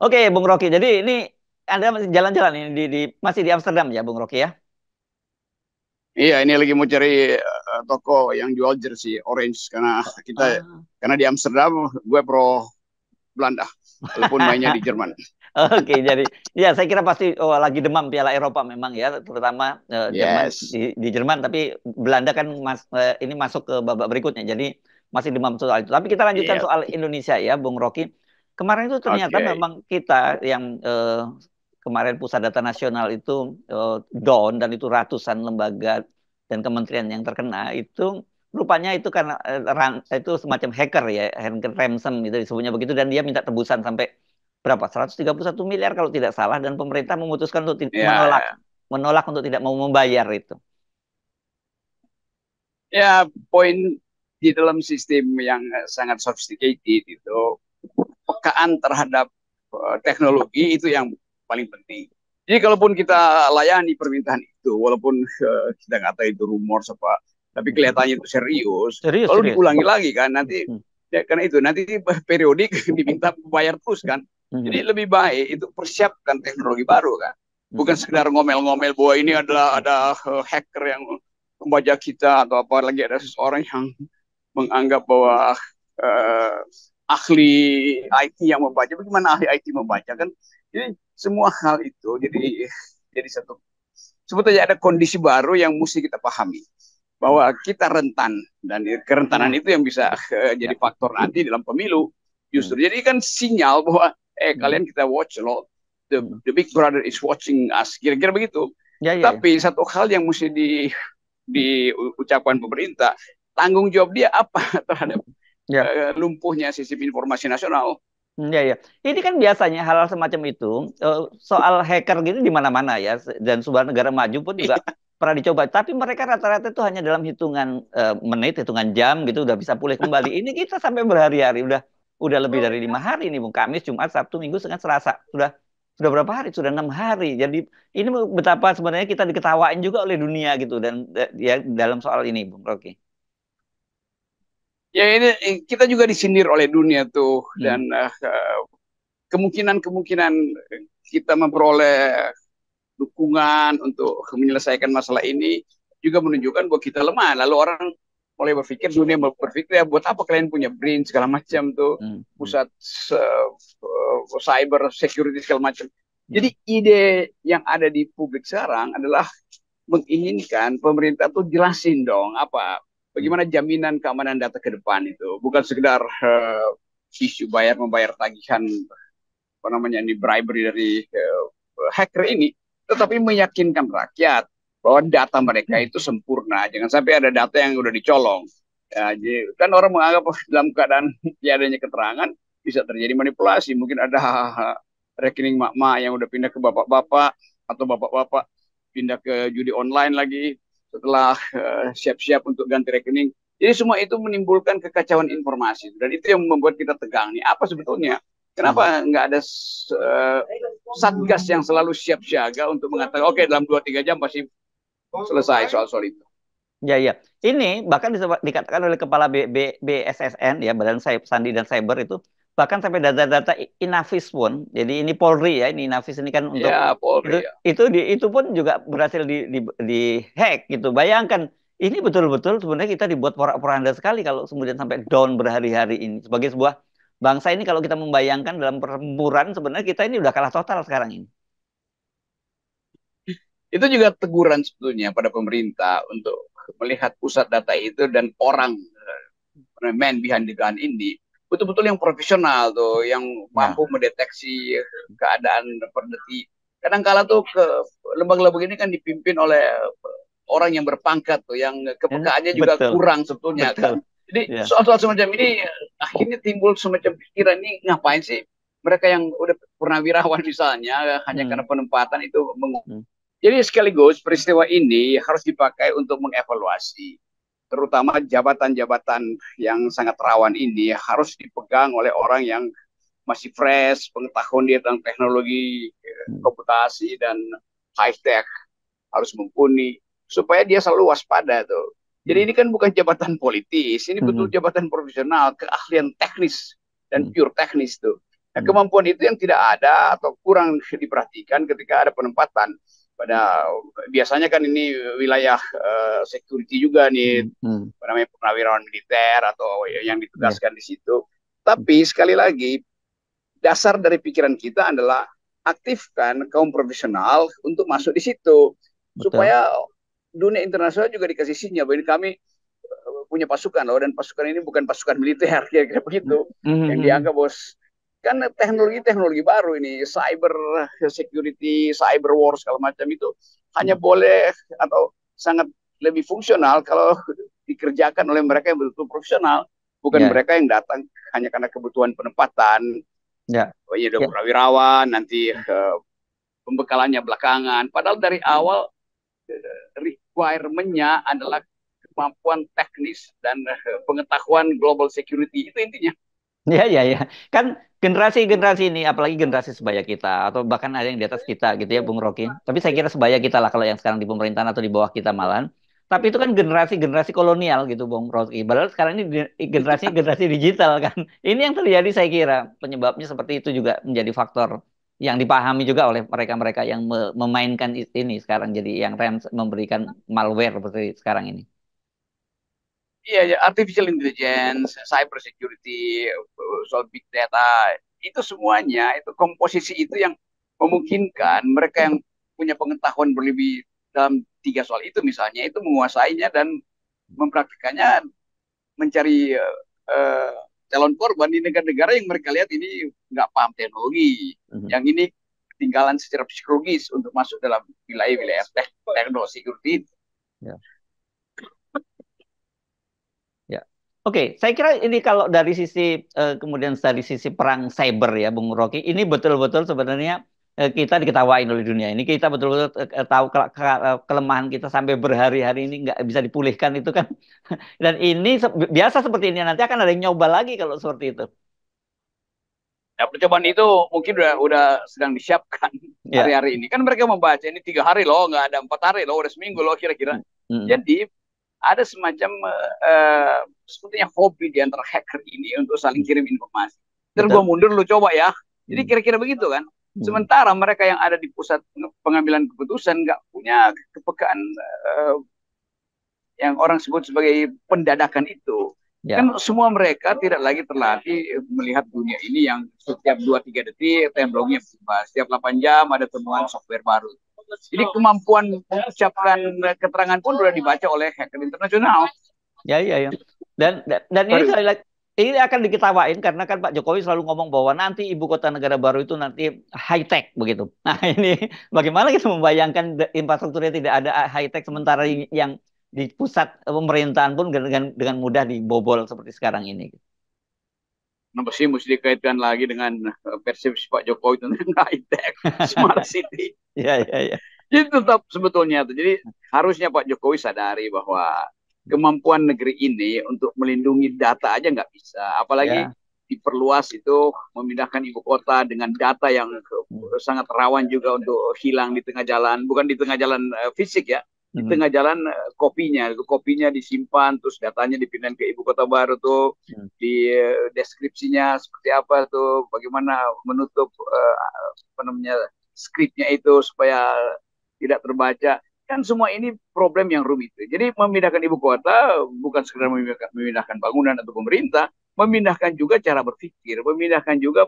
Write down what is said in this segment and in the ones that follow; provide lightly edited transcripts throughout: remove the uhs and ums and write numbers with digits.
Oke, Bung Rocky. Jadi ini Anda masih jalan-jalan ini masih di Amsterdam ya, Bung Rocky ya? Iya, ini lagi mau cari toko yang jual jersey orange Ah. karena di Amsterdam gue pro Belanda walaupun mainnya di Jerman. Oke, jadi ya saya kira pasti lagi demam Piala Eropa memang ya, terutama Jerman Yes. di Jerman, tapi Belanda kan ini masuk ke babak berikutnya, jadi masih demam soal itu. Tapi kita lanjutkan Iya. soal Indonesia ya, Bung Rocky. Kemarin itu ternyata Oke. memang kita yang kemarin Pusat Data Nasional itu down dan itu ratusan lembaga dan kementerian yang terkena itu rupanya itu karena itu semacam hacker ya, hacker ransom itu disebutnya begitu dan dia minta tebusan sampai berapa? 131 miliar kalau tidak salah dan pemerintah memutuskan untuk Ya, menolak ya. menolak untuk tidak mau membayar itu. Ya, poin di dalam sistem yang sangat sophisticated itu pekaan terhadap teknologi itu yang paling penting. Jadi kalaupun kita layani permintaan itu, walaupun kita nggak tahu itu rumor apa, tapi kelihatannya itu serius, Serius, lalu serius. diulangi lagi kan, nanti Hmm, ya, karena itu nanti periodik diminta bayar terus kan. hmm, Jadi lebih baik itu persiapkan teknologi baru kan, bukan hmm, sekedar ngomel-ngomel bahwa ini adalah ada hacker yang membaca kita atau apa lagi ada seseorang yang menganggap bahwa uh, ahli IT yang membaca. Bagaimana ahli IT membaca kan? Jadi semua hal itu jadi satu. Sebetulnya ada kondisi baru yang mesti kita pahami hmm. bahwa kita rentan dan kerentanan Ya, itu yang bisa jadi ya. faktor nanti dalam pemilu Hmm, justru. Jadi kan sinyal bahwa hmm, kalian kita watch loh, hmm. the big brother is watching us, kira-kira begitu. Ya, ya, ya. Tetapi satu hal yang mesti diucapkan pemerintah, tanggung jawab dia apa terhadap Ya. lumpuhnya sistem informasi nasional. Ya, ya. Ini kan biasanya hal-hal semacam itu soal hacker gitu di mana-mana ya dan sebuah negara maju pun juga pernah dicoba. Tapi mereka rata-rata itu hanya dalam hitungan menit, hitungan jam gitu udah bisa pulih kembali. Ini kita sampai berhari-hari udah lebih dari 5 hari nih, Bung. Kamis, Jumat, Sabtu, Minggu, Senin, Selasa sudah berapa hari? Sudah 6 hari. Jadi ini betapa sebenarnya kita diketawain juga oleh dunia gitu dan ya dalam soal ini, Bung Rocky. Ya ini kita juga disindir oleh dunia tuh Hmm. dan kemungkinan-kemungkinan kita memperoleh dukungan untuk menyelesaikan masalah ini juga menunjukkan bahwa kita lemah. Lalu orang mulai berpikir, dunia berpikir ya buat apa kalian punya BRIN segala macam tuh, Hmm. Hmm. pusat cyber security segala macam. Hmm. Jadi ide yang ada di publik sekarang adalah menginginkan pemerintah tuh jelasin dong apa Hmm. bagaimana jaminan keamanan data ke depan itu bukan sekedar isu bayar membayar tagihan apa namanya ini bribery dari hacker ini, tetapi meyakinkan rakyat bahwa data mereka Hmm. itu sempurna. Jangan sampai ada data yang udah dicolong. Ya, jadi, kan orang menganggap dalam keadaan tiadanya keterangan bisa terjadi manipulasi. Mungkin ada rekening mak-mak yang udah pindah ke bapak-bapak atau bapak-bapak pindah ke judi online lagi setelah siap-siap untuk ganti rekening. Jadi semua itu menimbulkan kekacauan informasi dan itu yang membuat kita tegang nih. Apa sebetulnya? Hmm. Kenapa nggak ada satgas yang selalu siap siaga untuk mengatakan oke dalam 2-3 jam pasti selesai soal-soal itu. Ya, ya. Ini bahkan dikatakan oleh Kepala BSSN ya, Badan Sandi dan Cyber itu bahkan sampai data-data Inavis pun. Jadi ini Polri ya, ini Inavis ini kan untuk Ya itu Polri ya. itu pun juga berhasil di hack gitu. Bayangkan ini betul-betul sebenarnya kita dibuat porak-poranda sekali kalau kemudian sampai down berhari-hari ini sebagai sebuah bangsa ini kalau kita membayangkan dalam pertempuran sebenarnya kita ini udah kalah total sekarang ini. Itu juga teguran sebetulnya pada pemerintah untuk melihat pusat data itu dan orang man behind the gun ini betul-betul yang profesional tuh, yang Ya. mampu mendeteksi keadaan per detik. Kadang-kala tuh ke lembaga-lembaga ini kan dipimpin oleh orang yang berpangkat tuh, yang kepekaannya juga Betul, kurang sebetulnya betul. kan. Jadi Ya. soal-soal semacam ini akhirnya timbul semacam pikiran ini ngapain sih mereka yang udah purnawirawan misalnya hanya karena Hmm. penempatan itu Hmm. jadi sekaligus peristiwa ini harus dipakai untuk mengevaluasi, terutama jabatan-jabatan yang sangat rawan ini harus dipegang oleh orang yang masih fresh, pengetahuan dia tentang teknologi, Hmm. komputasi, dan high tech harus mumpuni, supaya dia selalu waspada tuh. Jadi Hmm. ini kan bukan jabatan politis, ini betul Hmm. jabatan profesional, keahlian teknis, dan Hmm. pure teknis tuh. Nah, kemampuan itu yang tidak ada atau kurang diperhatikan ketika ada penempatan pada biasanya kan ini wilayah security juga nih, apa namanya purnawirawan militer atau yang ditugaskan di situ. Tapi sekali lagi dasar dari pikiran kita adalah aktifkan kaum profesional untuk masuk di situ supaya dunia internasional juga dikasih sinyal bahwa kami punya pasukan loh, dan pasukan ini bukan pasukan militer kira-kira begitu yang dianggap bos. Kan teknologi baru ini, cyber security, cyber war segala macam itu hanya boleh atau sangat lebih fungsional kalau dikerjakan oleh mereka yang betul-betul profesional, bukan mereka yang datang hanya karena kebutuhan penempatan. Oh iya, purnawirawan nanti pembekalannya belakangan. Padahal dari awal requirement-nya adalah kemampuan teknis dan pengetahuan global security, itu intinya. Ya. Kan generasi-generasi ini, apalagi generasi sebaya kita, atau bahkan ada yang di atas kita gitu ya, Bung Rocky. Tapi saya kira sebaya kita lah kalau yang sekarang di pemerintahan atau di bawah kita malah. Tapi itu kan generasi-generasi kolonial gitu, Bung Rocky. Padahal sekarang ini generasi digital kan. Ini yang terjadi saya kira. Penyebabnya seperti itu juga menjadi faktor yang dipahami juga oleh mereka-mereka yang memainkan ini sekarang. Jadi yang memberikan malware seperti sekarang ini. Iya, ya, artificial intelligence, cyber security, soal big data, itu semuanya, itu komposisi itu yang memungkinkan mereka yang punya pengetahuan berlebih dalam 3 soal itu misalnya, itu menguasainya dan mempraktikannya, mencari calon korban di negara-negara yang mereka lihat ini nggak paham teknologi, yang ini ketinggalan secara psikologis untuk masuk dalam wilayah-wilayah teknologi security. Ya. Oke, saya kira ini kalau dari sisi kemudian dari sisi perang cyber ya, Bung Rocky, ini betul-betul sebenarnya kita diketawain oleh dunia ini. Kita betul-betul tahu kelemahan kita sampai berhari-hari ini nggak bisa dipulihkan itu kan. Dan ini biasa seperti ini, nanti akan ada yang nyoba lagi kalau seperti itu. Ya, percobaan itu mungkin udah sedang disiapkan hari-hari ini. Kan mereka membaca ini 3 hari loh, nggak ada 4 hari loh, udah seminggu loh kira-kira. Jadi ada semacam sebetulnya hobi di antara hacker ini untuk saling kirim informasi. Terus gue mundur, lu coba ya. Jadi kira-kira begitu kan. Sementara mereka yang ada di pusat pengambilan keputusan nggak punya kepekaan yang orang sebut sebagai pendadakan itu. Kan semua mereka tidak lagi terlatih melihat dunia ini yang setiap 2-3 detik teknologinya berubah. Setiap 8 jam ada temuan software baru. Jadi kemampuan mengucapkan keterangan pun sudah dibaca oleh hacker internasional. Ya. Dan ini akan diketawain karena kan Pak Jokowi selalu ngomong bahwa nanti ibu kota negara baru itu nanti high tech begitu. Nah ini bagaimana kita membayangkan infrastrukturnya tidak ada high tech sementara yang di pusat pemerintahan pun dengan mudah dibobol seperti sekarang ini. Kenapa sih mesti dikaitkan lagi dengan persepsi Pak Jokowi tentang high tech, smart city? Ya. Jadi tetap sebetulnya, jadi harusnya Pak Jokowi sadari bahwa kemampuan negeri ini untuk melindungi data aja nggak bisa, apalagi diperluas itu memindahkan ibu kota dengan data yang sangat rawan juga untuk hilang di tengah jalan, bukan di tengah jalan fisik ya, di tengah jalan kopinya disimpan, terus datanya dipindahin ke ibu kota baru tuh, di deskripsinya seperti apa tuh, bagaimana menutup apa namanya skripnya itu supaya tidak terbaca. Kan semua ini problem yang rumit. Jadi memindahkan ibu kota bukan sekedar memindahkan bangunan atau pemerintah, memindahkan juga cara berpikir, memindahkan juga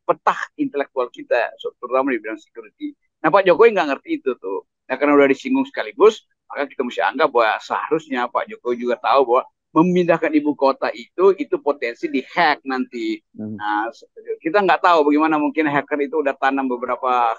petah intelektual kita, terutama di bidang security. Nah Pak Jokowi nggak ngerti itu tuh. Nah karena udah disinggung sekaligus, maka kita mesti anggap bahwa seharusnya Pak Jokowi juga tahu bahwa memindahkan ibu kota itu potensi dihack nanti. Nah kita nggak tahu bagaimana mungkin hacker itu udah tanam beberapa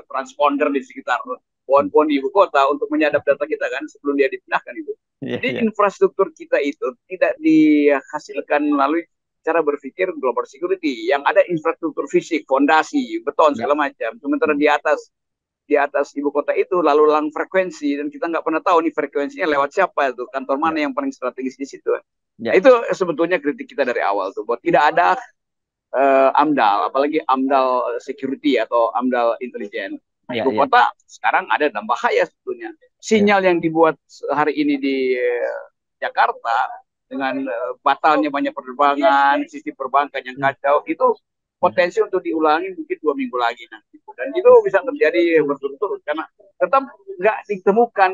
transponder di sekitar pohon-pohon di ibu kota untuk menyadap data kita kan sebelum dia dipindahkan itu. Jadi infrastruktur kita itu tidak dihasilkan melalui cara berpikir global security yang ada infrastruktur fisik, fondasi, beton segala macam. Sementara di atas ibu kota itu lalu lalang frekuensi dan kita nggak pernah tahu nih frekuensinya lewat siapa itu, kantor mana yang paling strategis di situ. Nah, itu sebetulnya kritik kita dari awal tuh bahwa tidak ada AMDAL, apalagi AMDAL security atau AMDAL intelijen. Nah, ibu kota sekarang ada dalam bahaya sebetulnya. Sinyal yang dibuat hari ini di Jakarta dengan batalnya banyak penerbangan, sistem perbankan yang kacau, itu potensi untuk diulangi mungkin 2 minggu lagi nanti. Dan itu bisa terjadi berturut-turut karena tetap nggak ditemukan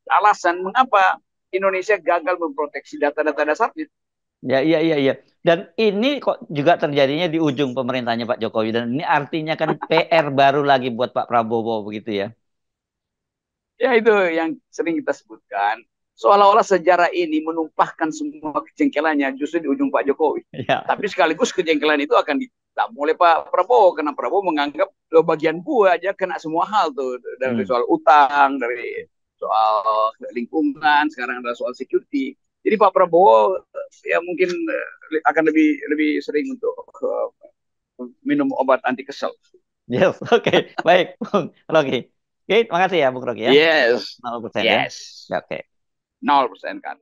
alasan mengapa Indonesia gagal memproteksi data-data dasarnya. Ya, iya, iya, iya. Dan ini kok juga terjadinya di ujung pemerintahnya Pak Jokowi. Dan ini artinya kan PR baru lagi buat Pak Prabowo begitu ya. Ya itu yang sering kita sebutkan. Seolah-olah sejarah ini menumpahkan semua kejengkelannya justru di ujung Pak Jokowi. Ya, Tapi sekaligus kejengkelan itu akan ditamu oleh Pak Prabowo. Karena Prabowo menganggap bagian gua aja kena semua hal tuh. Dari hmm. soal utang, dari soal lingkungan, sekarang ada soal security. Jadi Pak Prabowo ya mungkin akan lebih lebih sering untuk minum obat anti kesel. Yes, oke. Baik, Bung Rocky. Oke, makasih ya Bung Rocky ya. Yes, 0% ya. yes, Ya, oke. 0% kan.